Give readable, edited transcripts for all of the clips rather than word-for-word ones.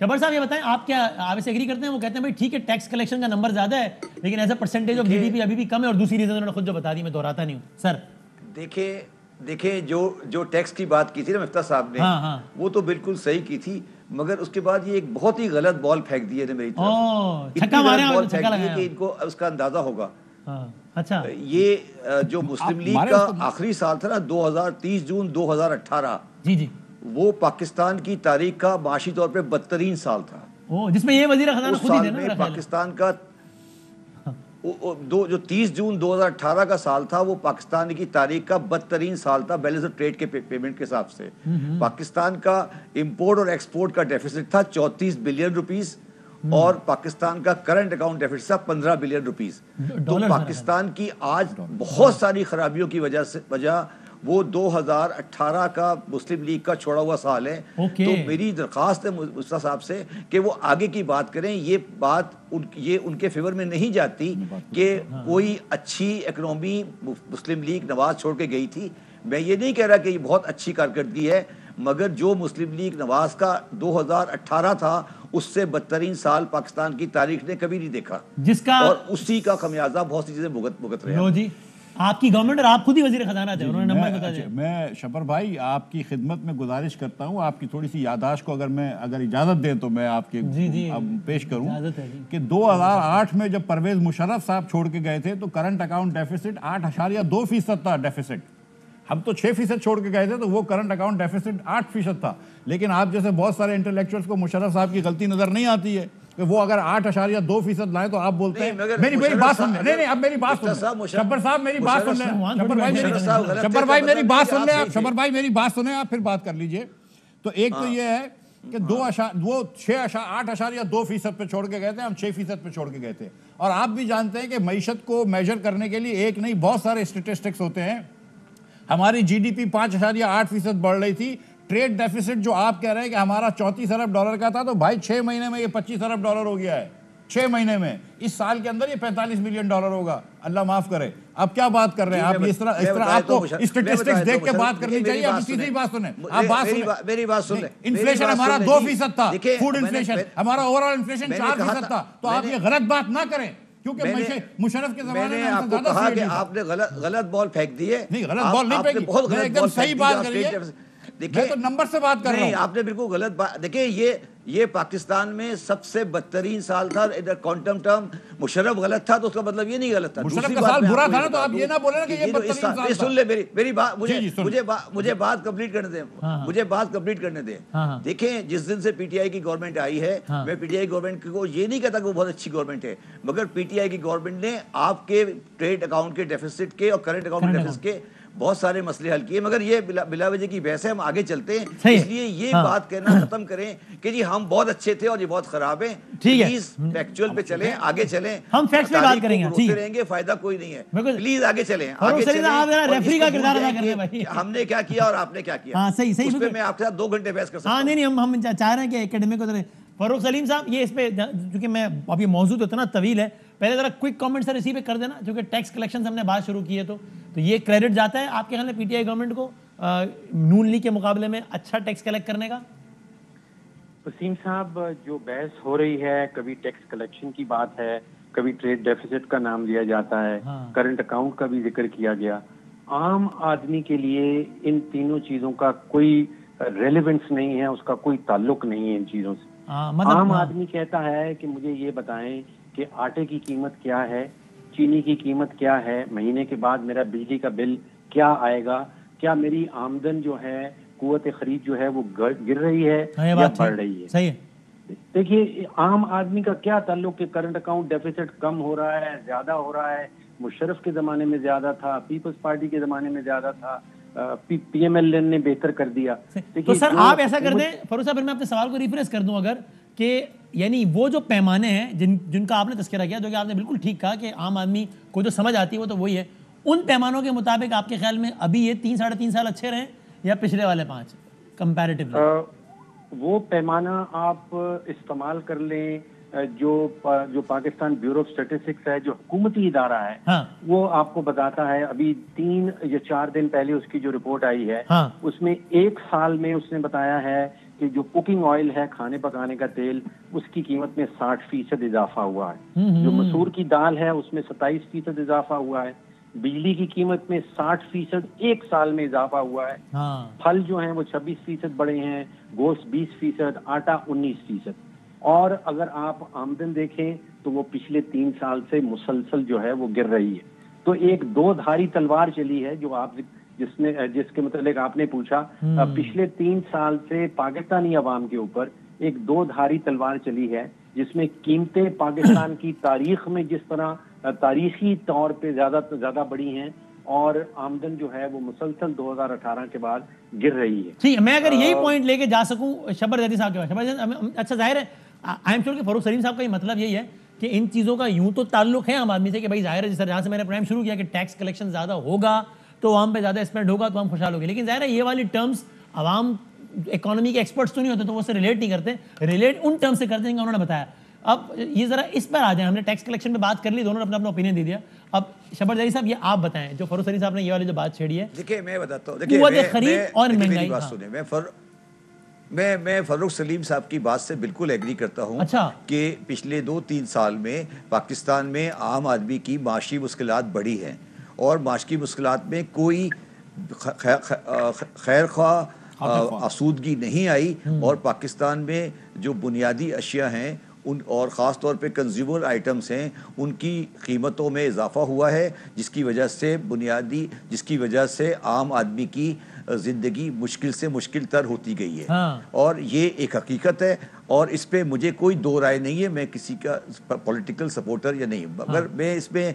शबर साहब ये बताएं, आप क्या आप इसे एग्री करते हैं? वो कहते हैं भाई ठीक है टैक्स कलेक्शन का नंबर ज्यादा है लेकिन as a percentage of GDP अभी भी कम है, और दूसरी रीजन उन्होंने खुद जो बता दी मैं दोहराता नहीं हूँ सर। देखिए जो टैक्स की बात की थी ना मिफ्ता साहब ने, हाँ। वो तो बिल्कुल सही की थी, मगर उसके बाद ये एक बहुत ही गलत बॉल फेंक दी है मेरी तरफ। छक्का मारे बॉल फेंक दी है कि इनको उसका अंदाजा होगा। अच्छा, ये जो मुस्लिम लीग का आखिरी साल था ना 2030 जून 2018, जी वो पाकिस्तान की तारीख का माशी तौर पे बदतरीन साल था। जिसमें ये वजीर खजाना खुद ही थे ना पाकिस्तान का जो 30 जून 2018 का साल था वो पाकिस्तान की तारीख का बदतरीन साल था बैलेंस ऑफ ट्रेड के पेमेंट के हिसाब से। पाकिस्तान का इंपोर्ट और एक्सपोर्ट का डेफिसिट था 34 बिलियन रुपीस और पाकिस्तान का करंट अकाउंट डेफिसिट था 15 बिलियन रुपीस। तो पाकिस्तान की आज बहुत सारी खराबियों की वजह वो 2018 का मुस्लिम लीग का छोड़ा हुआ साल है। तो मेरी दरख्वास्त है मुस्ता साहब से कि वो आगे की बात करें। ये बात ये उनके फेवर में नहीं जाती कि कोई अच्छी इकनॉमी मुस्लिम लीग नवाज छोड़ के गई थी। मैं ये नहीं कह रहा कि ये बहुत अच्छी कारकर्दगी है, मगर जो मुस्लिम लीग नवाज का 2018 था उससे बदतरीन साल पाकिस्तान की तारीख ने कभी नहीं देखा, जिसका और उसी का खमियाजा बहुत सी चीजें भुगत रहे हैं। आपकी गवर्नमेंट और आप खुद ही वजीर खजाना थे, उन्होंने नंबर बता दिया। मैं शबर भाई आपकी खिदमत में गुजारिश करता हूँ, आपकी थोड़ी सी याददाश्त को अगर इजाजत दें तो मैं आपके अब पेश करूँ कि 2008 में जब परवेज मुशर्रफ साहब छोड़ के गए थे तो करंट अकाउंट डेफिसिट 8.2% था डेफिसिट। हम तो 6% छोड़ के गए थे तो वो करंट अकाउंट डेफिसिट 8% था। लेकिन आप जैसे बहुत सारे इंटेलेक्चुअल्स को मुशर्रफ साहब की गलती नजर नहीं आती है कि वो अगर 8.2% लाए तो आप बोलते हैं मेरी बात सुन ले। नहीं अब मेरी बात सुन ले शब्बर साहब, मेरी बात सुन ले शब्बर भाई, मेरी बात सुन ले आप शब्बर भाई, मेरी बात सुने आप फिर बात कर लीजिए। तो एक तो ये है कि वो 8.2% पे छोड़ के गए थे, हम 6% पे छोड़ के गए थे। और आप भी जानते हैं कि मईशत को मेजर करने के लिए एक नहीं बहुत सारे स्टेटिस्टिक्स होते हैं। हमारी जीडीपी 5.8% बढ़ रही थी। ट्रेड डेफिसिट जो आप कह रहे हैं कि हमारा 34 अरब डॉलर का था, तो भाई 6 महीने में ये 25 अरब डॉलर हो गया है। 6 महीने में, इस साल के अंदर ये 45 मिलियन डॉलर होगा। अल्लाह माफ करे। अब क्या बात कर रहे हैं आप? इस तरह आपको स्टैटिस्टिक्स देख के बात करनी चाहिए। आप सीधी बात सुने, आप बात सुने, मेरी बात सुन ले। इन्फ्लेशन हमारा 2% था, फूड इन्फ्लेशन हमारा, ओवरऑल इन्फ्लेशन 4% था। तो आप ये गलत बात ना करें, क्योंकि मुशर्रफ के जमाने में आपको कहा कि आपने गलत बॉल फेंक दी है। नहीं, गलत बॉल नहीं फेंकी, बहुत एकदम सही बात करी है। देखिए तो नंबर से बात कर रहा हूं। आपने बिल्कुल गलत बात। देखिए ये पाकिस्तान में सबसे बदतरीन साल था इधर क्वांटम टर्म। मुशर्रफ गलत था तो उसका मतलब ये नहीं गलत था। मुशर्रफ का साल बुरा था ना, तो आप ये ना बोले ना कि ये बदतरीन साल था। सुन ले मेरी बात, मुझे बात कंप्लीट करने दें, मुझे बात कंप्लीट करने दें। देखें जिस दिन से पीटीआई की गवर्नमेंट आई है, मैं पीटीआई गवर्नमेंट को ये नहीं कहता कि वो बहुत अच्छी गवर्नमेंट है, मगर पीटीआई की गवर्नमेंट ने आपके ट्रेड अकाउंट के डेफिसिट के और करंट अकाउंट के डेफिसिट के बहुत सारे मसले हल किए। मगर ये बिला वजह की बहस है, हम आगे चलते हैं। इसलिए ये बात कहना खत्म करें कि जी हम बहुत अच्छे थे और ये बहुत खराब है। प्लीज फैक्चुअल पे चलें, आगे चलें। हम फैक्ट्स पे बात करेंगे, ठीक रहेंगे, फायदा कोई नहीं है। प्लीज आगे चलें, आगे चलें। रेफरी का किरदार अदा कर रहे हैं भाई। हमने क्या किया और आपने क्या किया। सही उस पे मैं आपके साथ 2 घंटे बहस कर सकता हूं। नहीं हम चाह रहे हैं कि एकेडमिक फरूख सलीम साहब ये इस पे, क्योंकि मैं अब ये मौजूद तो इतना तवील है, पहले जरा क्विक कमेंट सर इसी पे कर देना, क्योंकि टैक्स कलेक्शन हमने बात शुरू की है तो ये क्रेडिट जाता है आपके ख्याल में पीटीआई गवर्नमेंट को नून लीग के मुकाबले में अच्छा टैक्स कलेक्ट करने का? वसीम साहब, जो बहस हो रही है, कभी टैक्स कलेक्शन की बात है, कभी ट्रेड डेफिसिट का नाम लिया जाता है, करंट अकाउंट का भी जिक्र किया गया। आम आदमी के लिए इन तीनों चीजों का कोई रेलेवेंस नहीं है, उसका कोई ताल्लुक नहीं है इन चीजों से। आम आदमी कहता है कि मुझे ये बताएं कि आटे की कीमत क्या है, चीनी की कीमत क्या है, महीने के बाद मेरा बिजली का बिल क्या आएगा, क्या मेरी आमदन जो है, कुव्वत खरीद जो है वो गिर रही है या बढ़ रही है। सही है। देखिए आम आदमी का क्या ताल्लुक कि करंट अकाउंट डेफिसिट कम हो रहा है, ज्यादा हो रहा है। मुशर्रफ के जमाने में ज्यादा था, पीपल्स पार्टी के जमाने में ज्यादा था, पीएमएल ने बेहतर कर दिया। तो सर आप ऐसा कर दें फरूख साहब, मैं अपने सवाल को रिफ्रेश कर दूं अगर, कि यानी वो जो पैमाने हैं जिनका आपने तस्करा किया, जो कि आपने बिल्कुल ठीक कहा कि आम आदमी को जो समझ आती है वो तो वही है, उन पैमानों के मुताबिक आपके ख्याल में अभी ये 3-3.5 साल अच्छे रहे या पिछले वाले 5 कंपैरेटिवली? वो पैमाना आप इस्तेमाल कर लें जो पाकिस्तान ब्यूरो ऑफ स्टैटिस्टिक्स है, जो हुकूमती इदारा है, वो आपको बताता है। अभी 3 या 4 दिन पहले उसकी जो रिपोर्ट आई है, उसमें 1 साल में उसने बताया है कि जो कुकिंग ऑयल है, खाने पकाने का तेल, उसकी कीमत में 60% इजाफा हुआ है। जो मसूर की दाल है उसमें 27% इजाफा हुआ है। बिजली की कीमत में 60% एक साल में इजाफा हुआ है। फल जो हैं वो 26% बढ़े हैं, गोश्त 20%, आटा 19%। और अगर आप आमदन देखें तो वो पिछले 3 साल से मुसलसल जो है वो गिर रही है। तो एक दो धारी तलवार चली है जो आप जिसके मतलब आपने पूछा, पिछले 3 साल से पाकिस्तानी अवाम के ऊपर एक दो धारी तलवार चली है, जिसमें कीमतें पाकिस्तान की तारीख में जिस तरह तारीखी तौर पे ज्यादा बढ़ी हैं और आमदन जो है वो मुसलसल 2018 के बाद गिर रही है। ठीक है, मैं अगर यही पॉइंट लेके जा सकूं शब्बर जैदी साहब के पास, शब्बर, अच्छा जाहिर है आई एम श्योर कि फरूख सलीम साहब का ये मतलब यही है कि इन चीज़ों का यूं तो ताल्लुक है आम आदमी से कि भाई जाहिर है जिस जहाँ से मैंने प्रोग्राम शुरू किया कि टैक्स कलेक्शन ज़्यादा होगा तो आम पे ज़्यादा स्पेंड होगा तो हम खुशहाल होंगे, लेकिन जाहिर है ये वाली टर्म्स आवाम इकोनॉमी के एक्सपर्ट्स तो नहीं होते तो वो उससे रिलेट नहीं करते, रिलेट उन टर्म्स से करते हैं उन्होंने बताया। अब ये ज़रा इस पर आ जाए, हमने टैक्स कलेक्शन पे बात कर ली, दोनों ने अपना अपना ओपिनियन दे दिया। अब शब्बर जरी साहब ये आप बताएं, जो फरूख सलीम साहब ने ये वाली जो बात छेड़ी है। देखिए मैं बताता हूँ, देखिए खरीद और महंगाई, बात सुने, मैं फरूख सलीम साहब की बात से बिल्कुल एग्री करता हूँ। अच्छा। कि पिछले 2-3 साल में पाकिस्तान में आम आदमी की माशी मुश्किलात बढ़ी हैं और माशी मुश्किलात में कोई खैर ख्वाह आसूदगी नहीं आई और पाकिस्तान में जो बुनियादी अशिया हैं उन और ख़ास तौर पे कंज्यूमर आइटम्स हैं उनकी कीमतों में इजाफा हुआ है, जिसकी वजह से आम आदमी की ज़िंदगी मुश्किल से मुश्किल तर होती गई है। और ये एक हकीकत है और इस पे मुझे कोई दो राय नहीं है, मैं किसी का पॉलिटिकल सपोर्टर या नहीं, मगर मैं इसमें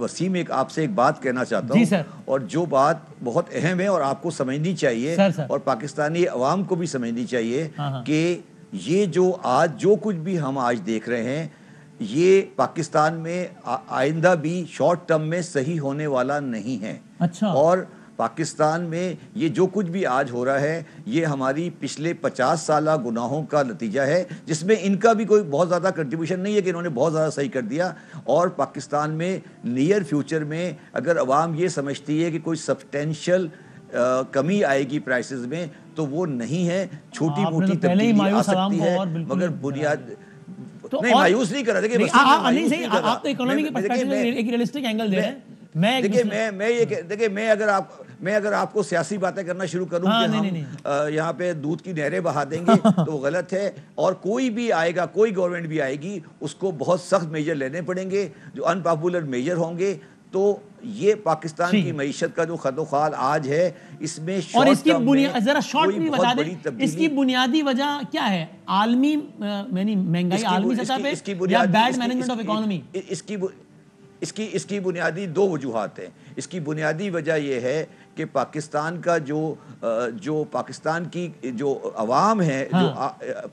वसीम आपसे एक बात कहना चाहता हूँ और जो बात बहुत अहम है और आपको समझनी चाहिए और पाकिस्तानी अवाम को भी समझनी चाहिए कि ये जो कुछ भी हम आज देख रहे हैं ये पाकिस्तान में आइंदा भी शॉर्ट टर्म में सही होने वाला नहीं है। अच्छा। और पाकिस्तान में ये जो कुछ भी आज हो रहा है ये हमारी पिछले 50 साल गुनाहों का नतीजा है, जिसमें इनका भी कोई बहुत ज़्यादा कंट्रीब्यूशन नहीं है कि इन्होंने बहुत ज़्यादा सही कर दिया। और पाकिस्तान में नियर फ्यूचर में अगर अवाम ये समझती है कि कोई सब्सटेंशियल कमी आएगी प्राइसेस में तो वो नहीं है, छोटी मोटी तब्दीली आ सकती है, मगर बुनियाद तो नहीं मायूस नहीं कर रहा। देखिए आप तो इकोनॉमी के पर्सपेक्टिव से एक रियलिस्टिक एंगल दे रहे हैं। मैं अगर आपको सियासी बातें करना शुरू करूं कि हम यहाँ पे दूध की नहरें बहा देंगे तो गलत है। और कोई भी आएगा, कोई गवर्नमेंट भी आएगी, उसको बहुत सख्त मेजर लेने पड़ेंगे जो अनपॉपुलर मेजर होंगे। तो ये पाकिस्तान की मईशत का जो खतोखाल आज है इसमें और इसकी जरा शॉर्ट में बता दें, इसकी बुनियादी वजह क्या है? आलमी महंगाई आलमी सतह पे या बैड मैनेजमेंट ऑफ इकोनॉमी? इसकी बुनियादी दो वजूहात हैं। इसकी बुनियादी वजह यह है कि पाकिस्तान का जो पाकिस्तान की जो अवाम है, जो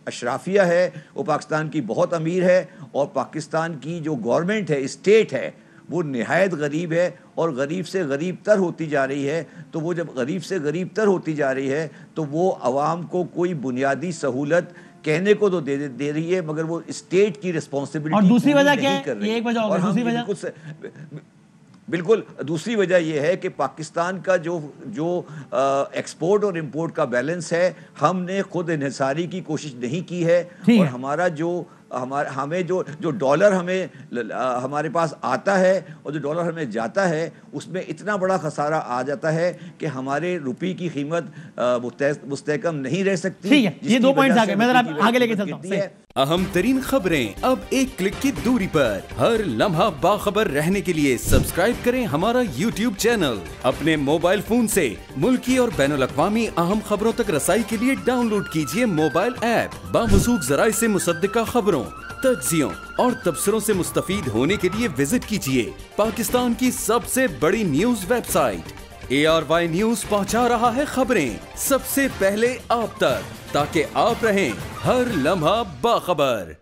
अशराफिया है, वो पाकिस्तान की बहुत अमीर है और पाकिस्तान की जो गवर्नमेंट है, स्टेट है, वो निहायत गरीब है और गरीब से गरीब तर होती जा रही है। तो वो जब गरीब से गरीब तर होती जा रही है तो वो अवाम को कोई बुनियादी सहूलत कहने को तो दे रही है, मगर वो स्टेट की रिस्पॉन्सिबिलिटी और दूसरी वजह क्या है? ये एक वजह होगी, दूसरी वजह बिल्कुल दूसरी वजह यह है कि पाकिस्तान का जो एक्सपोर्ट और इंपोर्ट का बैलेंस है, हमने खुद इन्हिसारी की कोशिश नहीं की है और हमारा हमें जो डॉलर हमारे पास आता है और जो डॉलर हमें जाता है उसमें इतना बड़ा खसारा आ जाता है कि हमारे रुपये की कीमत मुस्तहकम नहीं रह सकती। ठीक है, ये 2 पॉइंट्स आ गए, मैं जरा आगे लेके चलता हूं। अहम तरीन खबरें अब एक क्लिक की दूरी पर। हर लम्हा बाखबर रहने के लिए सब्सक्राइब करें हमारा YouTube चैनल। अपने मोबाइल फोन से मुल्की और बैनुल अक़वामी अहम खबरों तक रसाई के लिए डाउनलोड कीजिए मोबाइल ऐप। बामसूख जराए से मुसद्दिका खबरों, तज्जियों और तबसरों से मुस्तफीद होने के लिए विजिट कीजिए पाकिस्तान की सबसे बड़ी न्यूज वेबसाइट। ARY न्यूज पहुंचा रहा है खबरें सबसे पहले आप तक, ताकि आप रहें हर लम्हा बाखबर।